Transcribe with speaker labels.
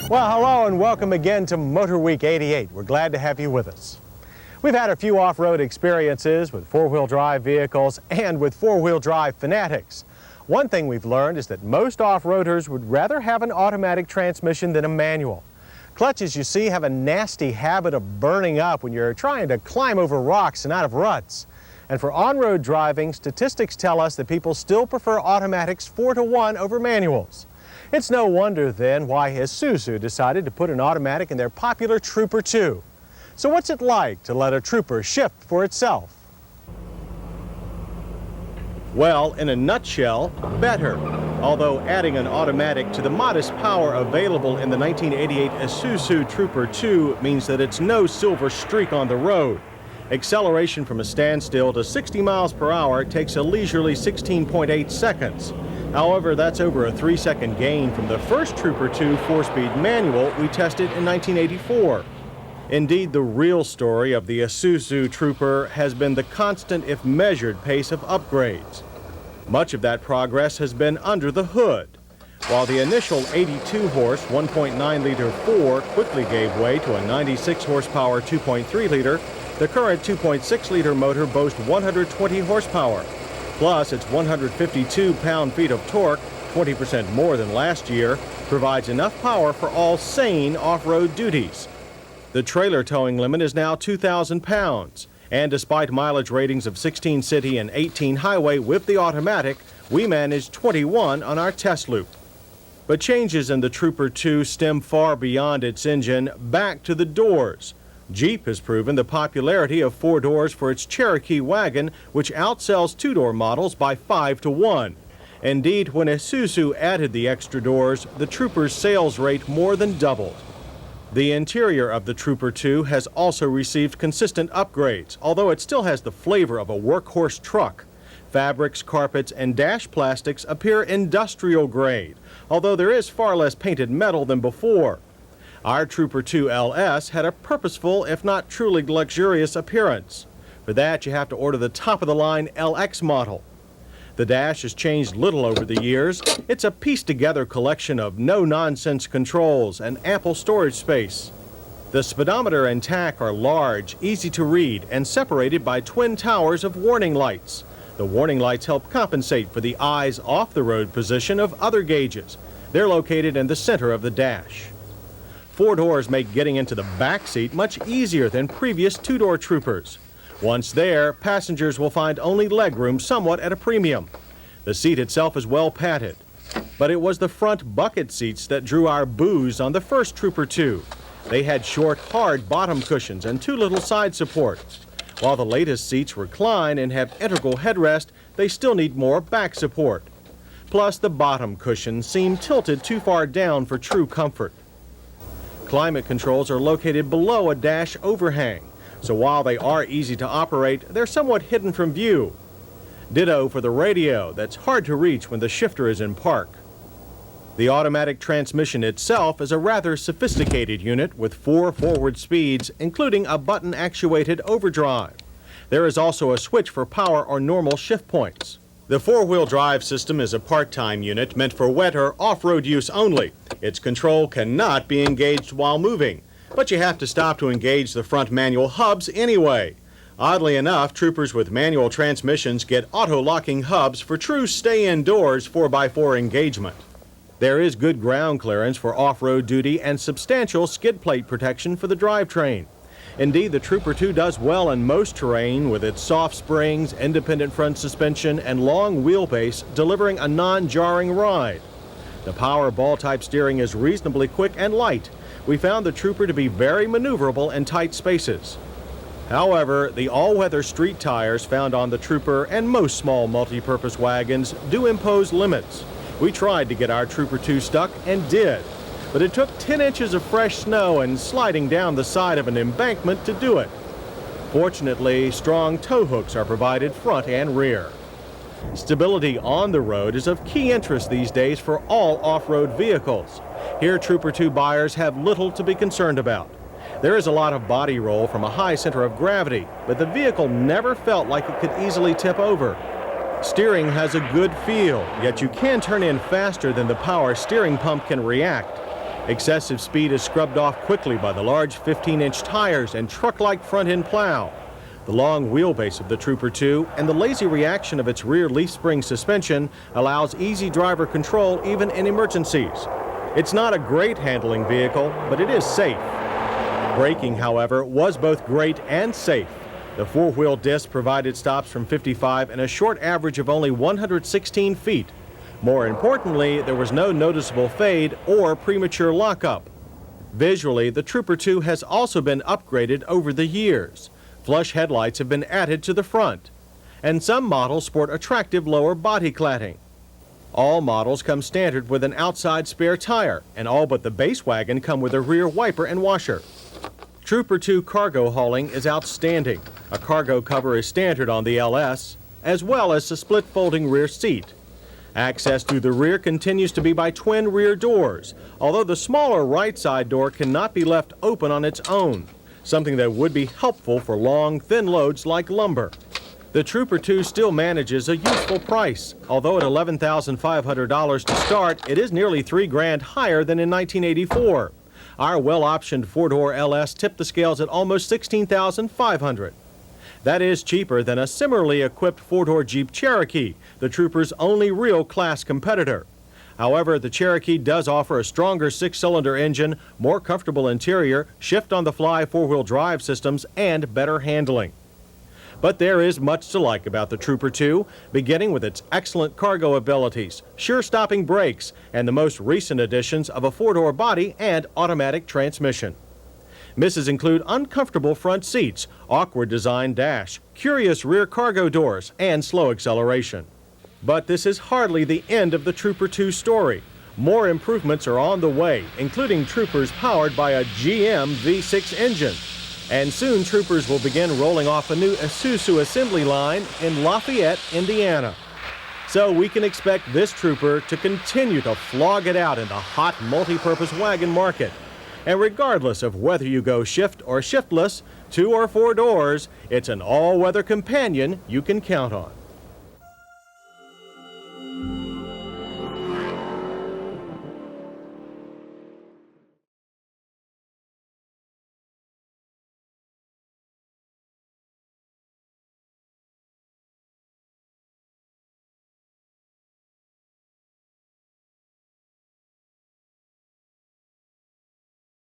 Speaker 1: Well, hello and welcome again to MotorWeek 88. We're glad to have you with us. We've had a few off-road experiences with four-wheel drive vehicles and with four-wheel drive fanatics. One thing we've learned is that most off-roaders would rather have an automatic transmission than a manual. Clutches, you see, have a nasty habit of burning up when you're trying to climb over rocks and out of ruts. And for on-road driving, statistics tell us that people still prefer automatics 4-to-1 over manuals. It's no wonder then why Isuzu decided to put an automatic in their popular Trooper 2. So what's it like to let a Trooper shift for itself? Well, in a nutshell, better. Although adding an automatic to the modest power available in the 1988 Isuzu Trooper 2 means that it's no silver streak on the road. Acceleration from a standstill to 60 miles per hour takes a leisurely 16.8 seconds. However, that's over a 3-second gain from the first Trooper 2 4-speed manual we tested in 1984. Indeed, the real story of the Isuzu Trooper has been the constant, if measured, pace of upgrades. Much of that progress has been under the hood. While the initial 82-horse 1.9-liter 4 quickly gave way to a 96-horsepower 2.3-liter, the current 2.6-liter motor boasts 120 horsepower. Plus, its 152 pound-feet of torque, 20% more than last year, provides enough power for all sane off-road duties. The trailer towing limit is now 2,000 pounds, and despite mileage ratings of 16 city and 18 highway with the automatic, we managed 21 on our test loop. But changes in the Trooper 2 stem far beyond its engine, back to the doors. Jeep has proven the popularity of 4 doors for its Cherokee wagon, which outsells 2-door models by 5-to-1. Indeed, when Isuzu added the extra doors, the Trooper's sales rate more than doubled. The interior of the Trooper 2 has also received consistent upgrades, although it still has the flavor of a workhorse truck. Fabrics, carpets, and dash plastics appear industrial grade, although there is far less painted metal than before. Our Trooper 2 LS had a purposeful, if not truly luxurious appearance. For that, you have to order the top-of-the-line LX model. The dash has changed little over the years. It's a pieced-together collection of no-nonsense controls and ample storage space. The speedometer and tach are large, easy to read, and separated by twin towers of warning lights. The warning lights help compensate for the eyes off-the-road position of other gauges. They're located in the center of the dash. 4 doors make getting into the back seat much easier than previous 2-door Troopers. Once there, passengers will find only legroom somewhat at a premium. The seat itself is well padded. But it was the front bucket seats that drew our boos on the first Trooper 2. They had short, hard bottom cushions and too little side support. While the latest seats recline and have integral headrest, they still need more back support. Plus, the bottom cushions seem tilted too far down for true comfort. Climate controls are located below a dash overhang, so while they are easy to operate, they're somewhat hidden from view. Ditto for the radio, that's hard to reach when the shifter is in park. The automatic transmission itself is a rather sophisticated unit with 4 forward speeds, including a button-actuated overdrive. There is also a switch for power or normal shift points. The 4-wheel drive system is a part-time unit meant for wet or off-road use only. Its control cannot be engaged while moving, but you have to stop to engage the front manual hubs anyway. Oddly enough, Troopers with manual transmissions get auto-locking hubs for true stay-indoors 4x4 engagement. There is good ground clearance for off-road duty and substantial skid plate protection for the drivetrain. Indeed, the Trooper 2 does well in most terrain with its soft springs, independent front suspension, and long wheelbase, delivering a non-jarring ride. The power ball-type steering is reasonably quick and light. We found the Trooper to be very maneuverable in tight spaces. However, the all-weather street tires found on the Trooper and most small multi-purpose wagons do impose limits. We tried to get our Trooper 2 stuck and did. But it took 10 inches of fresh snow and sliding down the side of an embankment to do it. Fortunately, strong tow hooks are provided front and rear. Stability on the road is of key interest these days for all off-road vehicles. Here, Trooper 2 buyers have little to be concerned about. There is a lot of body roll from a high center of gravity, but the vehicle never felt like it could easily tip over. Steering has a good feel, yet you can turn in faster than the power steering pump can react. Excessive speed is scrubbed off quickly by the large 15-inch tires and truck-like front-end plow. The long wheelbase of the Trooper 2 and the lazy reaction of its rear leaf spring suspension allows easy driver control even in emergencies. It's not a great handling vehicle, but it is safe. Braking, however, was both great and safe. The four-wheel disc provided stops from 55 and a short average of only 116 feet. More importantly, there was no noticeable fade or premature lockup. Visually, the Trooper 2 has also been upgraded over the years. Flush headlights have been added to the front, and some models sport attractive lower body cladding. All models come standard with an outside spare tire, and all but the base wagon come with a rear wiper and washer. Trooper 2 cargo hauling is outstanding. A cargo cover is standard on the LS, as well as a split folding rear seat. Access to the rear continues to be by twin rear doors, although the smaller right side door cannot be left open on its own, something that would be helpful for long, thin loads like lumber. The Trooper 2 still manages a useful price. Although at $11,500 to start, it is nearly $3,000 higher than in 1984. Our well-optioned four-door LS tipped the scales at almost $16,500. That is cheaper than a similarly equipped four-door Jeep Cherokee, the Trooper's only real class competitor. However, the Cherokee does offer a stronger six-cylinder engine, more comfortable interior, shift-on-the-fly four-wheel drive systems, and better handling. But there is much to like about the Trooper 2, beginning with its excellent cargo abilities, sure-stopping brakes, and the most recent additions of a four-door body and automatic transmission. Misses include uncomfortable front seats, awkward design dash, curious rear cargo doors, and slow acceleration. But this is hardly the end of the Trooper 2 story. More improvements are on the way, including Troopers powered by a GM V6 engine. And soon Troopers will begin rolling off a new Isuzu assembly line in Lafayette, Indiana. So we can expect this Trooper to continue to flog it out in the hot multi-purpose wagon market. And regardless of whether you go shift or shiftless, 2 or 4 doors, it's an all-weather companion you can count on.